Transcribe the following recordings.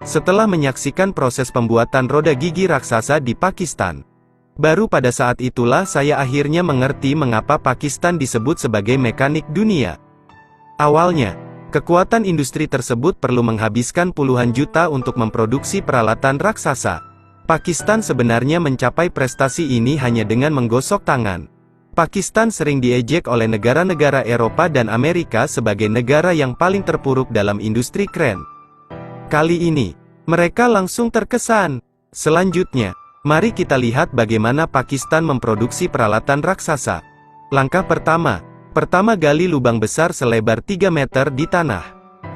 setelah menyaksikan proses pembuatan roda gigi raksasa di Pakistan. Baru pada saat itulah saya akhirnya mengerti mengapa Pakistan disebut sebagai mekanik dunia. Awalnya, kekuatan industri tersebut perlu menghabiskan puluhan juta untuk memproduksi peralatan raksasa. Pakistan sebenarnya mencapai prestasi ini hanya dengan menggosok tangan. Pakistan sering diejek oleh negara-negara Eropa dan Amerika sebagai negara yang paling terpuruk dalam industri kren. Kali ini, mereka langsung terkesan. Selanjutnya, mari kita lihat bagaimana Pakistan memproduksi peralatan raksasa. Langkah pertama gali lubang besar selebar 3 meter di tanah.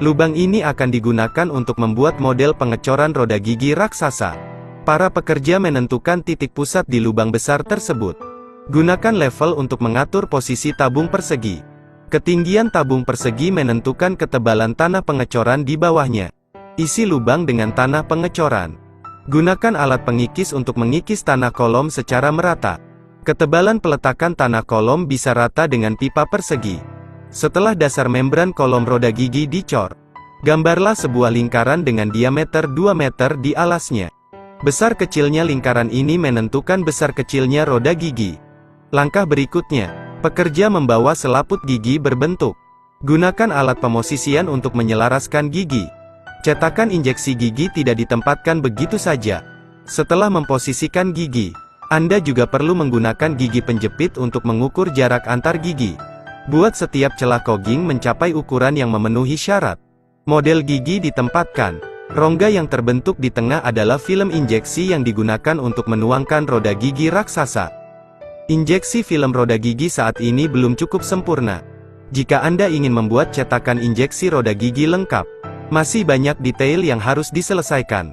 Lubang ini akan digunakan untuk membuat model pengecoran roda gigi raksasa. Para pekerja menentukan titik pusat di lubang besar tersebut. Gunakan level untuk mengatur posisi tabung persegi. Ketinggian tabung persegi menentukan ketebalan tanah pengecoran di bawahnya. Isi lubang dengan tanah pengecoran. Gunakan alat pengikis untuk mengikis tanah kolom secara merata. Ketebalan peletakan tanah kolom bisa rata dengan pipa persegi. Setelah dasar membran kolom roda gigi dicor, gambarlah sebuah lingkaran dengan diameter 2 meter di alasnya. Besar kecilnya lingkaran ini menentukan besar kecilnya roda gigi. Langkah berikutnya, pekerja membawa selaput gigi berbentuk. Gunakan alat pemosisian untuk menyelaraskan gigi. Cetakan injeksi gigi tidak ditempatkan begitu saja. Setelah memposisikan gigi, Anda juga perlu menggunakan gigi penjepit untuk mengukur jarak antar gigi. Buat setiap celah koging mencapai ukuran yang memenuhi syarat. Model gigi ditempatkan. Rongga yang terbentuk di tengah adalah film injeksi yang digunakan untuk menuangkan roda gigi raksasa. Injeksi film roda gigi saat ini belum cukup sempurna. Jika Anda ingin membuat cetakan injeksi roda gigi lengkap, masih banyak detail yang harus diselesaikan.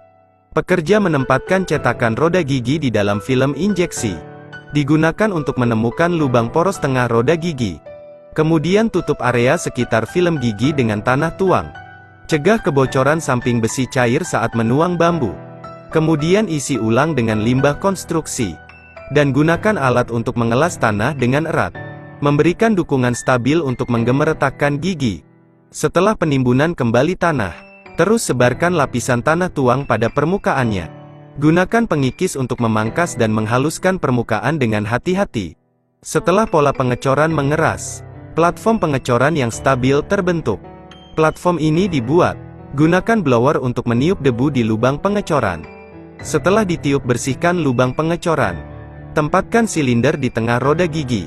Pekerja menempatkan cetakan roda gigi di dalam film injeksi. Digunakan untuk menemukan lubang poros tengah roda gigi. Kemudian tutup area sekitar film gigi dengan tanah tuang. Cegah kebocoran samping besi cair saat menuang bambu. Kemudian isi ulang dengan limbah konstruksi. Dan gunakan alat untuk mengelas tanah dengan erat. Memberikan dukungan stabil untuk menggemeretakkan gigi. Setelah penimbunan kembali tanah, terus sebarkan lapisan tanah tuang pada permukaannya. Gunakan pengikis untuk memangkas dan menghaluskan permukaan dengan hati-hati. Setelah pola pengecoran mengeras, platform pengecoran yang stabil terbentuk. Platform ini dibuat. Gunakan blower untuk meniup debu di lubang pengecoran. Setelah ditiup, bersihkan lubang pengecoran. Tempatkan silinder di tengah roda gigi.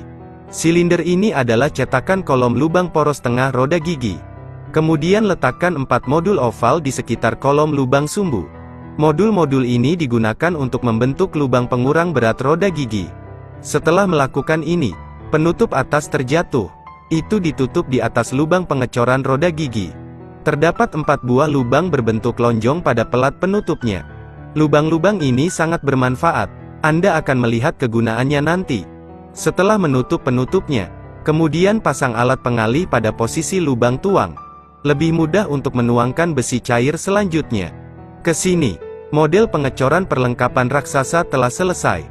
Silinder ini adalah cetakan kolom lubang poros tengah roda gigi. Kemudian letakkan 4 modul oval di sekitar kolom lubang sumbu. Modul-modul ini digunakan untuk membentuk lubang pengurang berat roda gigi. Setelah melakukan ini, penutup atas terjatuh. Itu ditutup di atas lubang pengecoran roda gigi. Terdapat 4 buah lubang berbentuk lonjong pada pelat penutupnya. Lubang-lubang ini sangat bermanfaat. Anda akan melihat kegunaannya nanti. Setelah menutup penutupnya, kemudian pasang alat pengalih pada posisi lubang tuang. Lebih mudah untuk menuangkan besi cair selanjutnya. Kesini, model pengecoran perlengkapan raksasa telah selesai.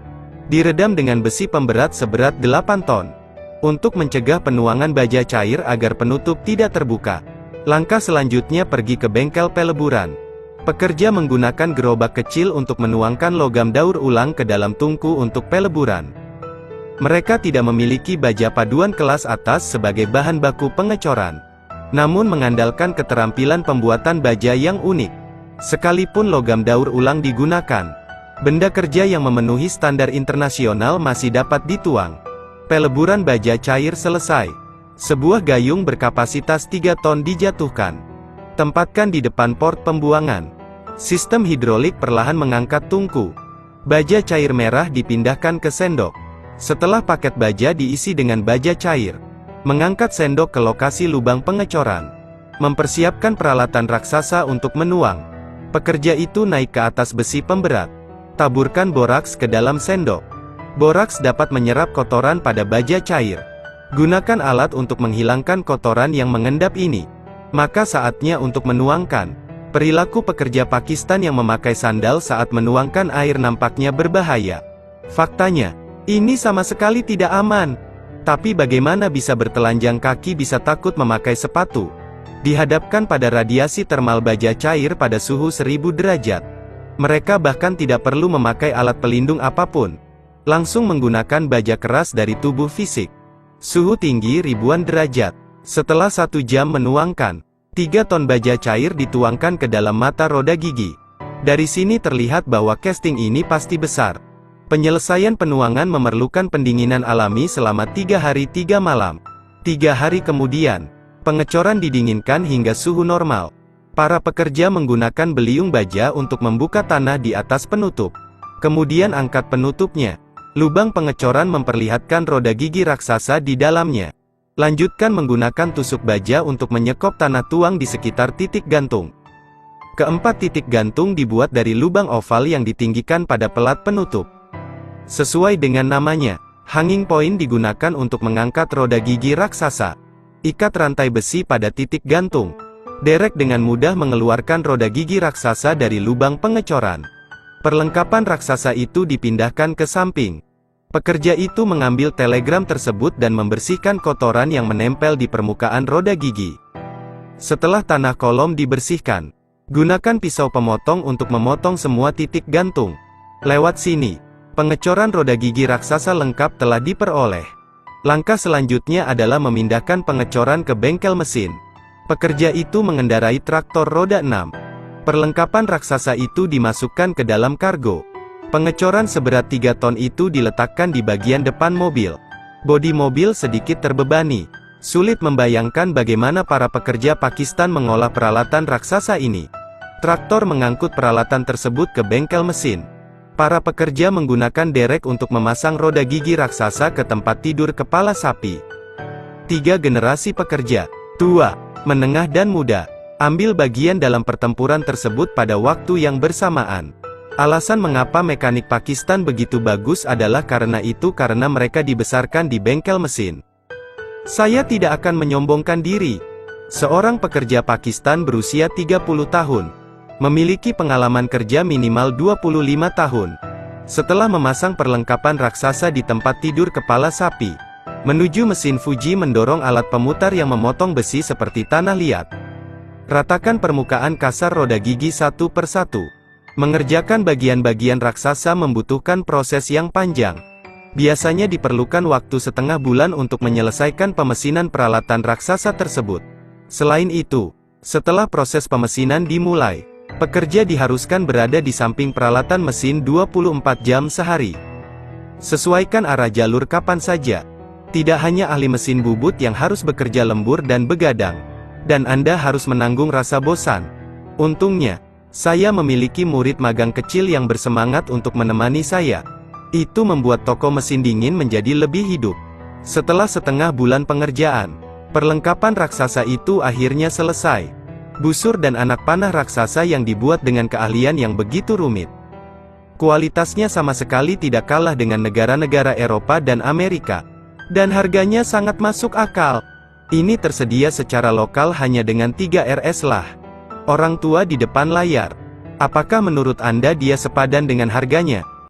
Diredam dengan besi pemberat seberat 8 ton. Untuk mencegah penuangan baja cair agar penutup tidak terbuka. Langkah selanjutnya pergi ke bengkel peleburan. Pekerja menggunakan gerobak kecil untuk menuangkan logam daur ulang ke dalam tungku untuk peleburan. Mereka tidak memiliki baja paduan kelas atas sebagai bahan baku pengecoran, namun mengandalkan keterampilan pembuatan baja yang unik. Sekalipun logam daur ulang digunakan, benda kerja yang memenuhi standar internasional masih dapat dituang. Peleburan baja cair selesai. Sebuah gayung berkapasitas 3 ton dijatuhkan. Tempatkan di depan port pembuangan. Sistem hidrolik perlahan mengangkat tungku. Baja cair merah dipindahkan ke sendok. Setelah paket baja diisi dengan baja cair, mengangkat sendok ke lokasi lubang pengecoran. Mempersiapkan peralatan raksasa untuk menuang. Pekerja itu naik ke atas besi pemberat. Taburkan boraks ke dalam sendok. Boraks dapat menyerap kotoran pada baja cair. Gunakan alat untuk menghilangkan kotoran yang mengendap ini. Maka saatnya untuk menuangkan. Perilaku pekerja Pakistan yang memakai sandal saat menuangkan air nampaknya berbahaya. Faktanya, ini sama sekali tidak aman. Tapi bagaimana bisa bertelanjang kaki bisa takut memakai sepatu? dihadapkan pada radiasi termal baja cair pada suhu 1000 derajat. Mereka bahkan tidak perlu memakai alat pelindung apapun. Langsung menggunakan baja keras dari tubuh fisik. Suhu tinggi ribuan derajat. Setelah 1 jam menuangkan, 3 ton baja cair dituangkan ke dalam mata roda gigi. Dari sini terlihat bahwa casting ini pasti besar. Penyelesaian penuangan memerlukan pendinginan alami selama 3 hari 3 malam. 3 hari kemudian, pengecoran didinginkan hingga suhu normal. Para pekerja menggunakan beliung baja untuk membuka tanah di atas penutup. Kemudian angkat penutupnya. Lubang pengecoran memperlihatkan roda gigi raksasa di dalamnya. Lanjutkan menggunakan tusuk baja untuk menyekop tanah tuang di sekitar titik gantung. Keempat titik gantung dibuat dari lubang oval yang ditinggikan pada pelat penutup. Sesuai dengan namanya, hanging point digunakan untuk mengangkat roda gigi raksasa. Ikat rantai besi pada titik gantung. Derek dengan mudah mengeluarkan roda gigi raksasa dari lubang pengecoran. Perlengkapan raksasa itu dipindahkan ke samping. Pekerja itu mengambil telegram tersebut dan membersihkan kotoran yang menempel di permukaan roda gigi. Setelah tanah kolom dibersihkan, gunakan pisau pemotong untuk memotong semua titik gantung. Lewat sini, pengecoran roda gigi raksasa lengkap telah diperoleh. Langkah selanjutnya adalah memindahkan pengecoran ke bengkel mesin. Pekerja itu mengendarai traktor roda 6. Perlengkapan raksasa itu dimasukkan ke dalam kargo. Pengecoran seberat 3 ton itu diletakkan di bagian depan mobil. Bodi mobil sedikit terbebani. Sulit membayangkan bagaimana para pekerja Pakistan mengolah peralatan raksasa ini. Traktor mengangkut peralatan tersebut ke bengkel mesin. Para pekerja menggunakan derek untuk memasang roda gigi raksasa ke tempat tidur kepala sapi. 3 generasi pekerja, tua, menengah dan muda, ambil bagian dalam pertempuran tersebut pada waktu yang bersamaan. Alasan mengapa mekanik Pakistan begitu bagus adalah karena mereka dibesarkan di bengkel mesin. Saya tidak akan menyombongkan diri. Seorang pekerja Pakistan berusia 30 tahun. Memiliki pengalaman kerja minimal 25 tahun. Setelah memasang perlengkapan raksasa di tempat tidur kepala sapi, menuju mesin Fuji mendorong alat pemutar yang memotong besi seperti tanah liat. Ratakan permukaan kasar roda gigi satu per satu. Mengerjakan bagian-bagian raksasa membutuhkan proses yang panjang. Biasanya diperlukan waktu setengah bulan untuk menyelesaikan pemesinan peralatan raksasa tersebut. Selain itu, setelah proses pemesinan dimulai, pekerja diharuskan berada di samping peralatan mesin 24 jam sehari. Sesuaikan arah jalur kapan saja. Tidak hanya ahli mesin bubut yang harus bekerja lembur dan begadang, dan Anda harus menanggung rasa bosan. Untungnya, saya memiliki murid magang kecil yang bersemangat untuk menemani saya. Itu membuat toko mesin dingin menjadi lebih hidup. Setelah setengah bulan pengerjaan, perlengkapan raksasa itu akhirnya selesai. Busur dan anak panah raksasa yang dibuat dengan keahlian yang begitu rumit. Kualitasnya sama sekali tidak kalah dengan negara-negara Eropa dan Amerika. Dan harganya sangat masuk akal. Ini tersedia secara lokal hanya dengan 3 Rs lah. Orang tua di depan layar. Apakah menurut Anda dia sepadan dengan harganya?